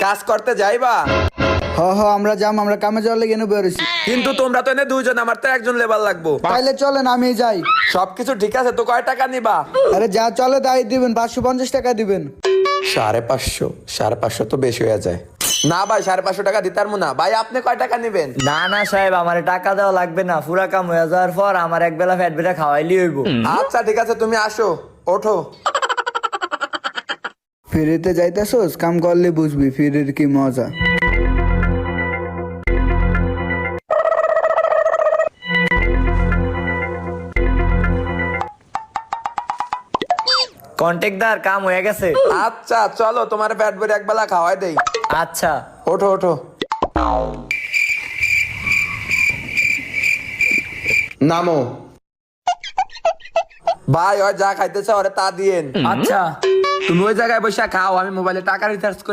কাজ করতে যাইবা? হ আমরা যাম, আমরা কামে যাওয়ার লেগে এনে বেরোছি। কিন্তু তোমরা তো এনে দুইজন, আমার তো একজন লেবার লাগবো। তাইলে চলেন আমি যাই। সবকিছু ঠিক আছে তো, কয় টাকা নিবা? আরে যা চলে তাই দিবেন, 550 টাকা দিবেন। 550, 550 তো বেশি হয়ে যায়। না ভাই, 550 টাকা দিতে পারবো না। ভাই আপনি কয় টাকা নিবেন? না না সাহেব, আমার টাকা দেওয়া লাগবে না। পুরা কাম হয়ে যাওয়ার পর আমার এক বেলা ফ্যাট বেটা খাওয়াইলি হইব। আচ্ছা ঠিক আছে, তুমি আসো, ওঠো। ফিরিতে যাইতেছোস, কাম করলে বুঝবি ফিরির কি মজা। কন্ট্রাক্টর কাম হয়ে গেছে। আচ্ছা চলো, তোমার পেট ভরে একবেলা খাওয়াই দেই। আচ্ছা ওঠো ওঠো। নামো। ভাই ওই যা খাইতেছে ওরে তা দিয়েন। আচ্ছা। তুমি ওই জায়গায় বসে খাও, আমি মোবাইলে টাকা রিচার্জ